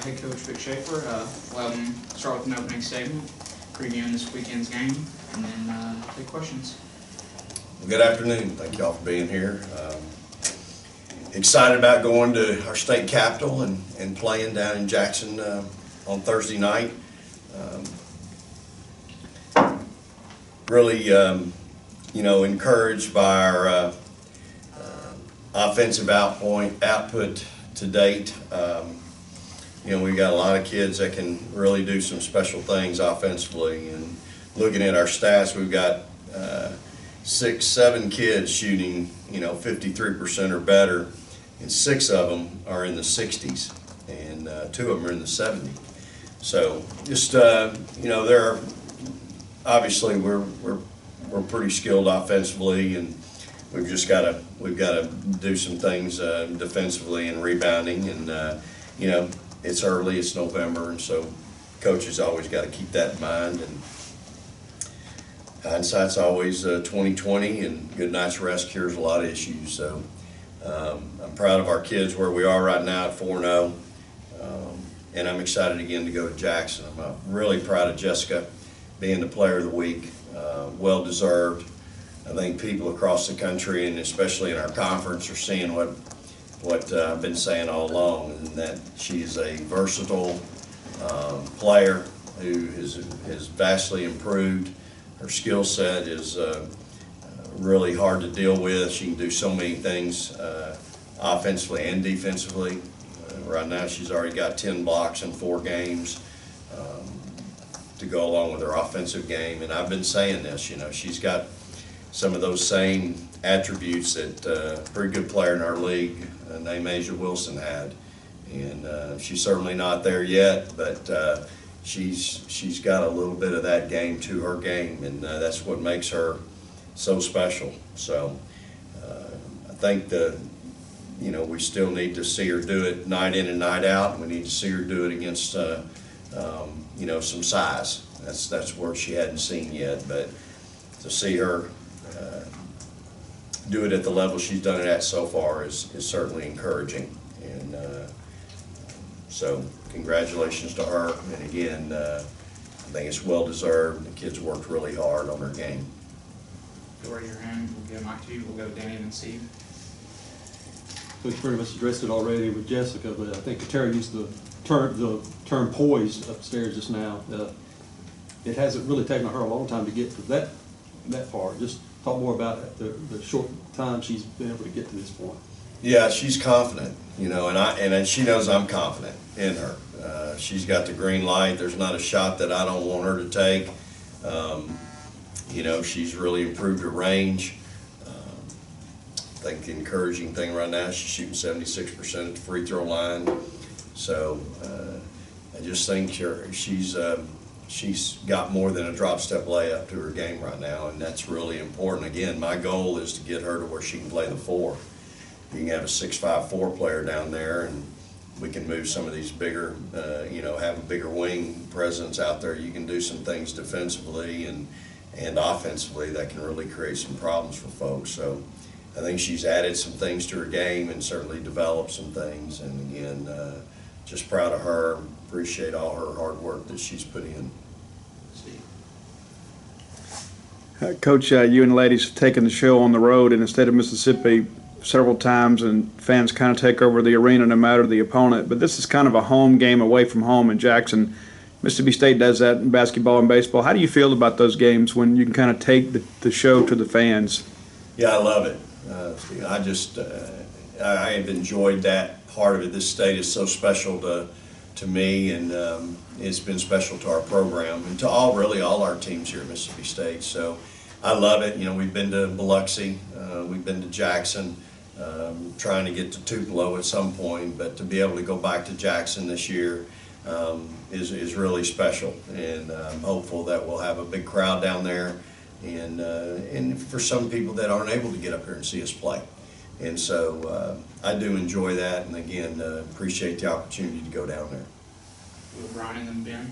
head coach Vic Schaefer. We'll start with an opening statement, previewing this weekend's game, and then take questions. Well, good afternoon. Thank you all for being here. Excited about going to our state capital and playing down in Jackson on Thursday night. Really, encouraged by our offensive output to date. We've got a lot of kids that can really do some special things offensively. And looking at our stats, we've got 6-7 kids shooting, 53% or better, and 6 of them are in the 60s, and 2 of them are in the 70s. So just they're obviously we're pretty skilled offensively, and we've got to do some things defensively and rebounding, and it's early, it's November, and so coaches always got to keep that in mind. And hindsight's always 20/20, and good night's rest cures a lot of issues. So I'm proud of our kids where we are right now at 4-0, and I'm excited again to go to Jackson. I'm really proud of Jessica being the player of the week, well deserved. I think people across the country, and especially in our conference, are seeing what I've been saying all along, and that she is a versatile player who has vastly improved. Her skill set is really hard to deal with. She can do so many things offensively and defensively. Right now she's already got 10 blocks in 4 games to go along with her offensive game. And I've been saying this, she's got some of those same attributes that a pretty good player in our league named Misha Williams had. And she's certainly not there yet, but she's got a little bit of that game to her game, and that's what makes her so special. So I think we still need to see her do it night in and night out, and we need to see her do it against some size. That's where she hadn't seen yet, but to see her do it at the level she's done it at so far is certainly encouraging. And so congratulations to her, and again, I think it's well deserved. The kids worked really hard on their game. If you raise your hand, we'll get a mic to you. We'll go to Danny and then Steve. We've pretty much addressed it already with Jessica, but I think Tierra used the term poised upstairs just now. It hasn't really taken her a long time to get to that far. Just talk more about the short time she's been able to get to this point. Yeah, she's confident, and she knows I'm confident in her. She's got the green light. There's not a shot that I don't want her to take. She's really improved her range. I think the encouraging thing right now, she's shooting 76% at the free throw line. So I just think she's got more than a drop step layup to her game right now, and that's really important. Again, my goal is to get her to where she can play the 4. You can have a 6'5" player down there, and we can move some of these bigger, have a bigger wing presence out there. You can do some things defensively and offensively that can really create some problems for folks. So I think she's added some things to her game and certainly developed some things. And again, just proud of her. Appreciate all her hard work that she's put in. Steve. Coach, you and the ladies have taken the show on the road in the state of Mississippi several times, and fans kind of take over the arena no matter the opponent. But this is kind of a home game away from home in Jackson. Mississippi State does that in basketball and baseball. How do you feel about those games when you can kind of take the show to the fans? Yeah, I love it. I have enjoyed that part of it. This state is so special to me, and it's been special to our program and to all our teams here at Mississippi State. So I love it. We've been to Biloxi, we've been to Jackson, trying to get to Tupelo at some point, but to be able to go back to Jackson this year is really special, and I'm hopeful that we'll have a big crowd down there, and for some people that aren't able to get up here and see us play. And so I do enjoy that, and again, appreciate the opportunity to go down there. With Brian and then Ben.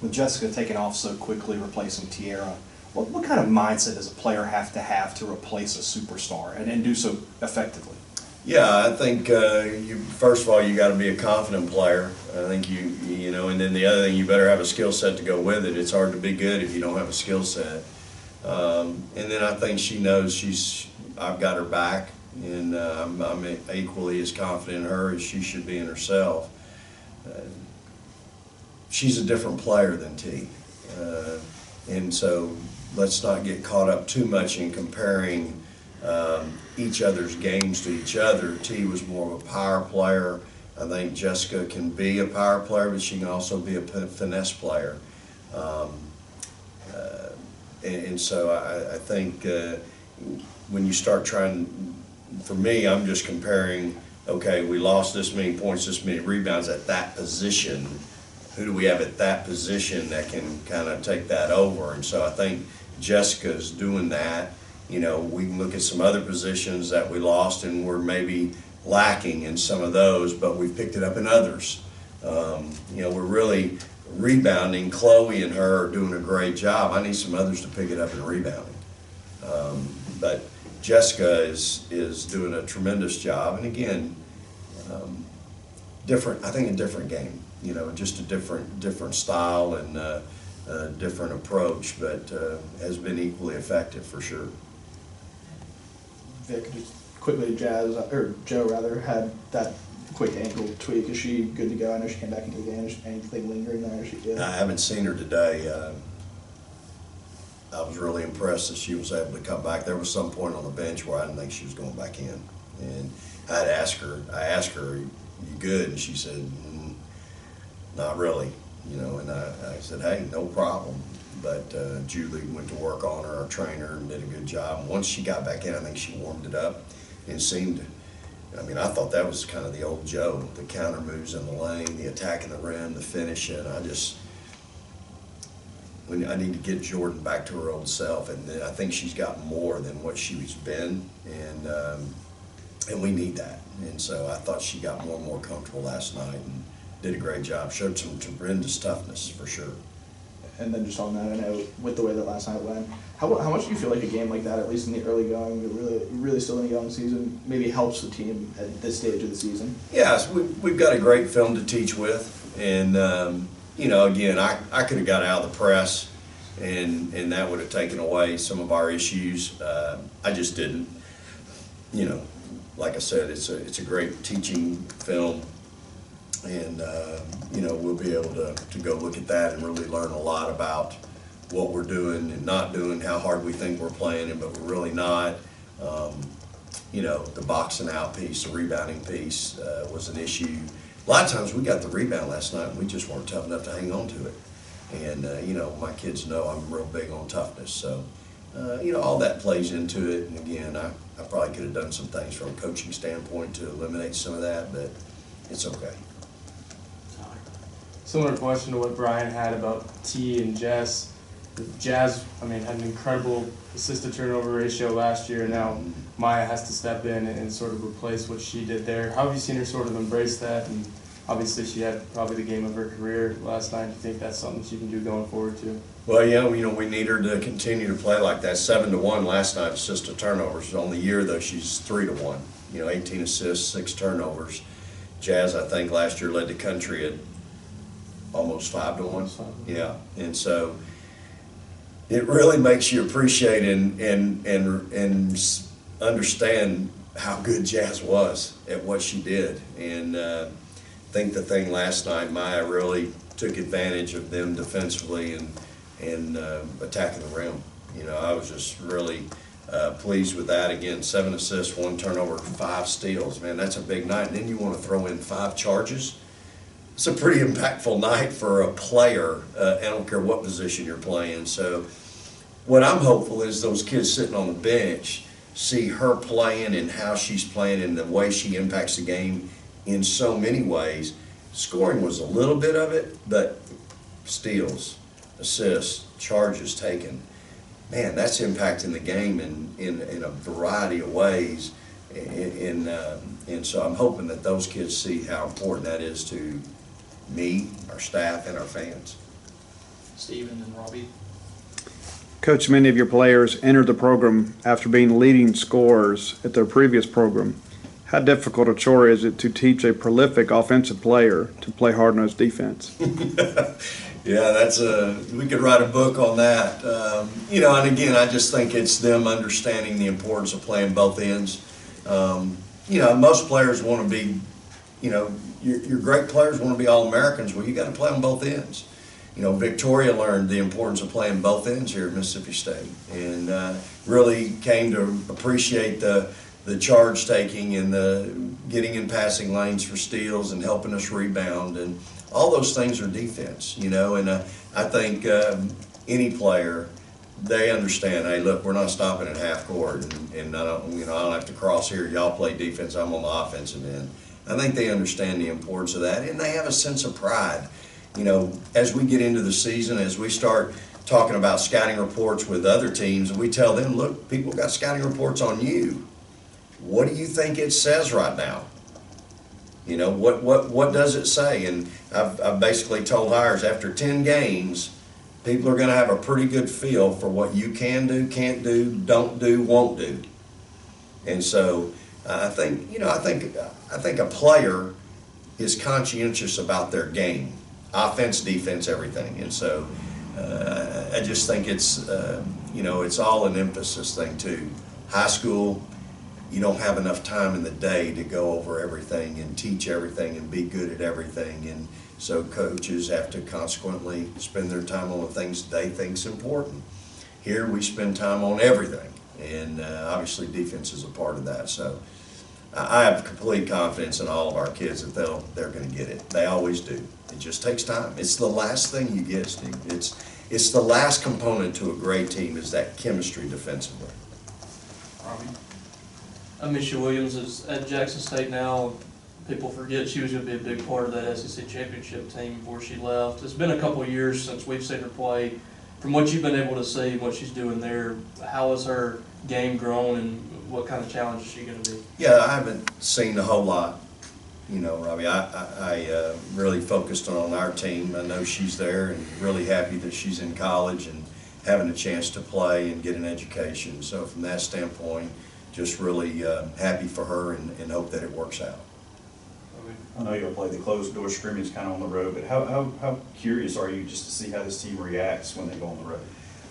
With Jessica taking off so quickly, replacing Tierra, what kind of mindset does a player have to replace a superstar and do so effectively? Yeah, I think first of all, you got to be a confident player. I think you know, and then the other thing, you better have a skill set to go with it. It's hard to be good if you don't have a skill set. And then I think she knows I've got her back, and I'm equally as confident in her as she should be in herself. She's a different player than T, and so let's not get caught up too much in comparing each other's games to each other. T was more of a power player. I think Jessica can be a power player, but she can also be a finesse player. And so I think when you start trying, for me, I'm just comparing, okay, we lost this many points, this many rebounds at that position. Who do we have at that position that can kind of take that over? And so I think Jessica's doing that. You know, we can look at some other positions that we lost and we're maybe lacking in some of those, but we've picked it up in others. You know, we're really rebounding. Chloe and her are doing a great job. I need some others to pick it up in rebounding. But Jessica is doing a tremendous job. And again, different, I think a different game, you know, just a different style and a different approach, but has been equally effective for sure. Vic, just quickly, Joe rather, had that quick ankle tweak. Is she good to go? I know she came back into the game. Is anything lingering there? Is she good? I haven't seen her today. I was really impressed that she was able to come back. There was some point on the bench where I didn't think she was going back in, and I asked her, "You good?" And she said, "Not really." You know, and I said, "Hey, no problem." But Julie went to work on her, our trainer, and did a good job. And once she got back in, I think she warmed it up and seemed, I mean, I thought that was kind of the old Joe, the counter moves in the lane, the attack in the rim, the finishing. I need to get Jordan back to her old self, and I think she's got more than what she's been, and we need that. And so I thought she got more and more comfortable last night and did a great job. Showed some tremendous toughness for sure. And then just on that, I know with the way that last night went, how much do you feel like a game like that, at least in the early going, really still in a young season, maybe helps the team at this stage of the season? Yes, we've got a great film to teach with, and you know, again, I could have got out of the press, and that would have taken away some of our issues. I just didn't. You know, like I said, it's a great teaching film. And, you know, we'll be able to go look at that and really learn a lot about what we're doing and not doing, how hard we think we're playing it, but we're really not. You know, the boxing out piece, the rebounding piece was an issue. A lot of times we got the rebound last night and we just weren't tough enough to hang on to it. And, you know, my kids know I'm real big on toughness. So, you know, all that plays into it. And, again, I probably could have done some things from a coaching standpoint to eliminate some of that, but it's okay. Similar question to what Brian had about T and Jess. Jazz, I mean, had an incredible assist-to-turnover ratio last year, and now Maya has to step in and sort of replace what she did there. How have you seen her sort of embrace that? And obviously she had probably the game of her career last night. Do you think that's something she can do going forward too? Well, yeah, you know, we need her to continue to play like that. 7-1 last night, assist to turnovers. On the year, though, she's 3-1. You know, 18 assists, 6 turnovers. Jazz, I think, last year led the country at almost 5-1. Yeah, and so it really makes you appreciate and understand how good Jazz was at what she did. And I think the thing last night, Maya really took advantage of them defensively and attacking the rim. You know, I was just really pleased with that. Again, 7 assists, 1 turnover, 5 steals. Man, that's a big night. And then you want to throw in 5 charges. It's a pretty impactful night for a player. I don't care what position you're playing. So what I'm hopeful is those kids sitting on the bench see her playing and how she's playing and the way she impacts the game in so many ways. Scoring was a little bit of it, but steals, assists, charges taken, man, that's impacting the game in a variety of ways. And so I'm hoping that those kids see how important that is to me, our staff, and our fans. Steven and Robbie. Coach, many of your players entered the program after being leading scorers at their previous program. How difficult a chore is it to teach a prolific offensive player to play hard-nosed defense? Yeah, we could write a book on that. And again, I just think it's them understanding the importance of playing both ends. Most players want to be, your great players want to be All-Americans. Well, you got to play on both ends. Victoria learned the importance of playing both ends here at Mississippi State, and really came to appreciate the charge taking and the getting in passing lanes for steals and helping us rebound, and all those things are defense, and I think any player, they understand, hey, look, we're not stopping at half court, and I don't have to cross here, y'all play defense, I'm on the offensive end. I think they understand the importance of that, and they have a sense of pride. As we get into the season, as we start talking about scouting reports with other teams, and we tell them, look, people got scouting reports on you. What do you think it says right now? What does it say? And I've basically told hires after 10 games, people are going to have a pretty good feel for what you can do, can't do, don't do, won't do. And so I think a player is conscientious about their game, offense, defense, everything. And so I just think it's it's all an emphasis thing too. High school, you don't have enough time in the day to go over everything and teach everything and be good at everything, and so coaches have to consequently spend their time on the things they think's important. Here we spend time on everything, and obviously defense is a part of that. So I have complete confidence in all of our kids that they're going to get it. They always do. It just takes time. It's the last thing you get, Steve. It's the last component to a great team is that chemistry defensively. Misha Williams is at Jackson State now. People forget she was going to be a big part of that SEC championship team before she left. It's been a couple of years since we've seen her play. From what you've been able to see, what she's doing there, how has her game grown, and what kind of challenge is she going to be? Yeah, I haven't seen a whole lot. Robbie, I really focused on our team. I know she's there and really happy that she's in college and having a chance to play and get an education. So from that standpoint, just really happy for her and hope that it works out. I know you'll play the closed door scrimmage kind of on the road, but how curious are you just to see how this team reacts when they go on the road?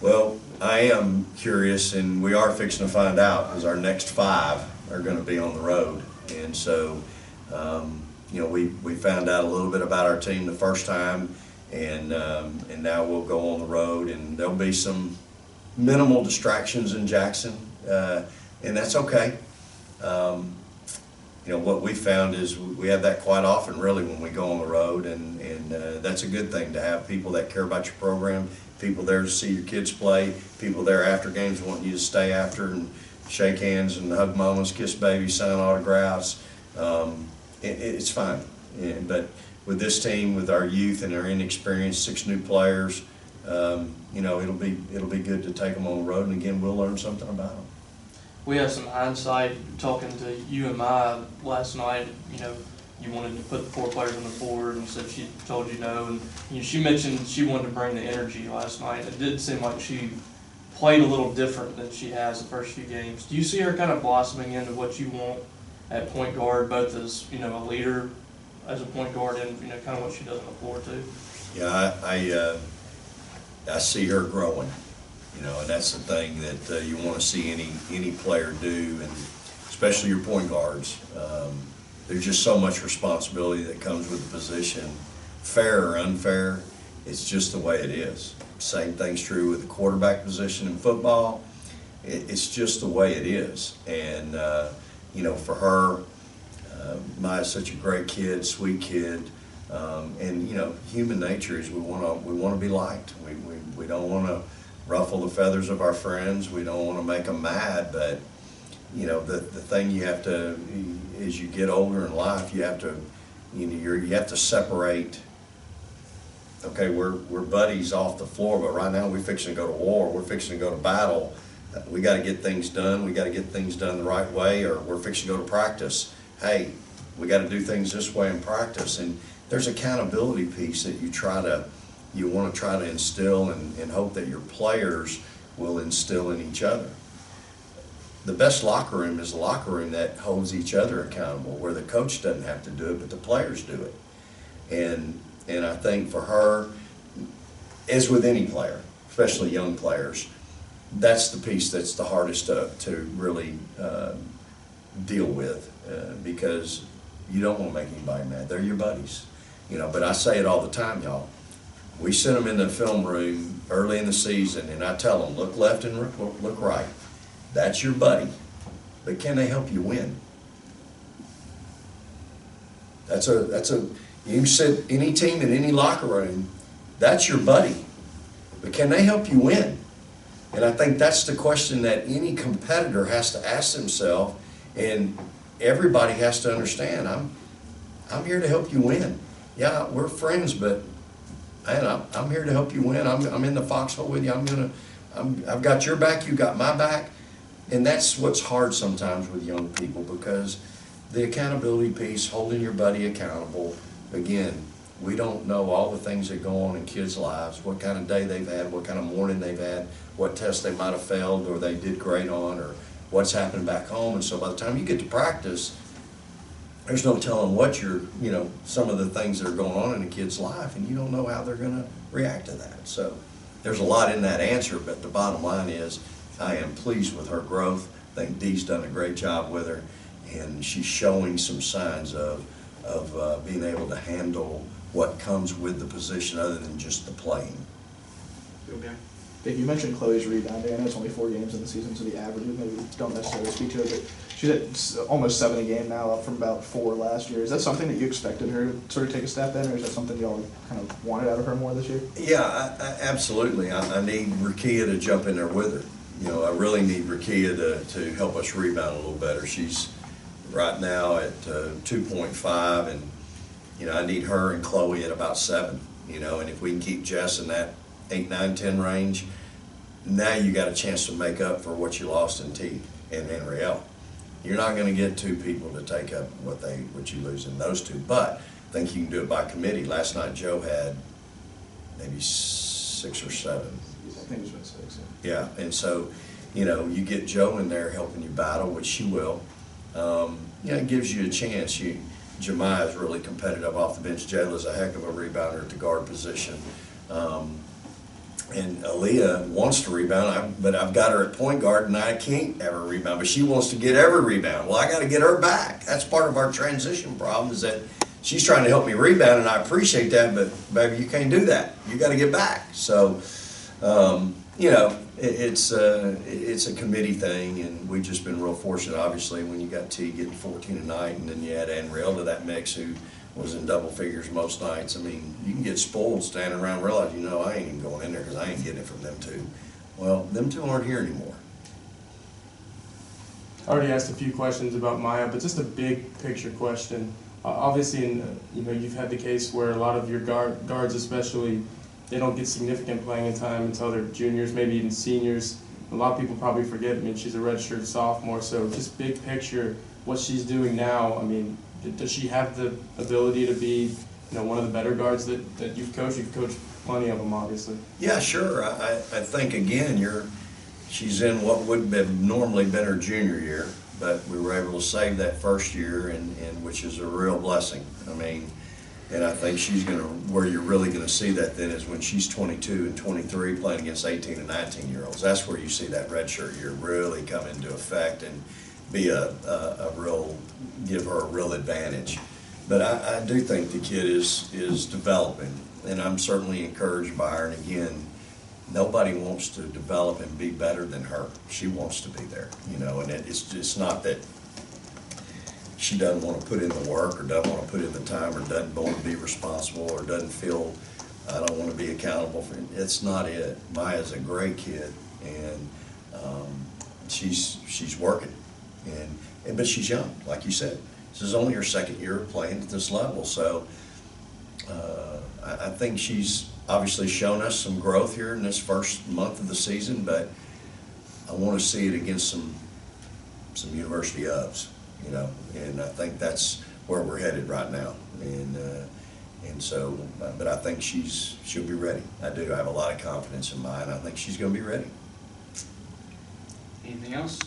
Well, I am curious, and we are fixing to find out, because our next 5 are going to be on the road. And so, we found out a little bit about our team the first time, and now we'll go on the road, and there'll be some minimal distractions in Jackson, and that's okay. What we found is we have that quite often, really, when we go on the road, and that's a good thing to have people that care about your program, people there to see your kids play, people there after games wanting you to stay after and shake hands and hug mamas, kiss babies, sign autographs. It's fine. But with this team, with our youth and our inexperience, 6 new players, it'll be good to take them on the road, and again, we'll learn something about them. We have some hindsight talking to you and Maya last night. You wanted to put the 4 players on the board, and said she told you no. And she mentioned she wanted to bring the energy last night. It did seem like she played a little different than she has the first few games. Do you see her kind of blossoming into what you want at point guard, both as a leader as a point guard and kind of what she does on the floor too? Yeah, I see her growing. And that's the thing that you want to see any player do, and especially your point guards. There's just so much responsibility that comes with the position, fair or unfair. It's just the way it is. Same thing's true with the quarterback position in football. It's just the way it is. And for her, Maya's such a great kid, sweet kid, and human nature is we want to be liked. We don't want to ruffle the feathers of our friends. We don't want to make them mad, but the thing you have to, as you get older in life, you have to you have to separate. Okay, we're buddies off the floor, but right now we're fixing to go to war. We're fixing to go to battle. We got to get things done. We got to get things done the right way, or we're fixing to go to practice. Hey, we got to do things this way in practice, and there's accountability piece that you want to try to instill and hope that your players will instill in each other. the best locker room is the locker room that holds each other accountable, where the coach doesn't have to do it, but the players do it. And I think for her, as with any player, especially young players, that's the piece that's the hardest to really deal with, because you don't want to make anybody mad. They're your buddies, you know. But I say it all the time, y'all. We send them in the film room early in the season, and I tell them, look left and look right. That's your buddy, but can they help you win? That's a you sit any team in any locker room, that's your buddy, but can they help you win? And I think that's the question that any competitor has to ask themselves, and everybody has to understand. I'm here to help you win. Yeah, we're friends, but man, I'm here to help you win. I'm in the foxhole with you. I've got your back. You got my back. And that's what's hard sometimes with young people, because the accountability piece, holding your buddy accountable, again, we don't know all the things that go on in kids' lives, what kind of day they've had, what kind of morning they've had, what test they might have failed or they did great on, or what's happening back home. And so by the time you get to practice, there's no telling what some of the things that are going on in a kid's life, and you don't know how they're going to react to that. So there's a lot in that answer, but the bottom line is I am pleased with her growth. I think Dee's done a great job with her, and she's showing some signs of being able to handle what comes with the position other than just the playing. Okay. Vic, you mentioned Chloe's rebounding. I know it's only 4 games in the season, so the averages maybe don't necessarily speak to it, but she's at almost 7 a game now, up from about 4 last year. Is that something that you expected her to sort of take a step in, or is that something y'all kind of wanted out of her more this year? Yeah, absolutely. I need Rakia to jump in there with her. I really need Rakia to help us rebound a little better. She's right now at 2.5, and I need her and Chloe at about 7. And if we can keep Jess in that 8, 9, 10 range, now you got a chance to make up for what you lost in T and Riel. You're not going to get 2 people to take up what you lose in those 2, but I think you can do it by committee. Last night Joe had maybe 6 or 7. I think it's been 6. Yeah, and so, you get Joe in there helping you battle, which she will. It gives you a chance. Jemiah is really competitive off the bench. Jayla's a heck of a rebounder at the guard position. And Aaliyah wants to rebound, but I've got her at point guard, and I can't ever rebound, but she wants to get every rebound. Well, I got to get her back. That's part of our transition problem, is that she's trying to help me rebound, and I appreciate that, but baby, you can't do that. You got to get back. So, it's a committee thing, and we've just been real fortunate, obviously, when you got T getting 14 a night, and then you add Anriel to that mix, who was in double figures most nights. I mean, you can get spoiled standing around and realize, I ain't even going in there because I ain't getting it from them 2. Well, them 2 aren't here anymore. I already asked a few questions about Maya, but just a big picture question. Obviously, you've had the case where a lot of your guards especially, they don't get significant playing time until they're juniors, maybe even seniors. A lot of people probably forget, she's a redshirt sophomore, so just big picture, what she's doing now, does she have the ability to be, one of the better guards that you've coached? You've coached plenty of them, obviously. Yeah, sure. I think, again, she's in what would have normally been her junior year, but we were able to save that first year, and which is a real blessing. And I think where you're really going to see that then is when she's 22 and 23 playing against 18 and 19-year-olds. That's where you see that redshirt year really come into effect and be give her a real advantage. But I do think the kid is developing, and I'm certainly encouraged by her. And again, nobody wants to develop and be better than her. She wants to be there, and it's not that she doesn't want to put in the work or doesn't want to put in the time or doesn't want to be responsible or doesn't feel I don't want to be accountable for it. It's not it. Maya's a great kid, and she's working, but she's young, like you said. This is only her 2nd year of playing at this level, so I think she's obviously shown us some growth here in this first month of the season, but I want to see it against some university ofs. And I think that's where we're headed right now. And so, but I think she'll be ready. I do. I have a lot of confidence in Maya, and I think she's going to be ready. Anything else?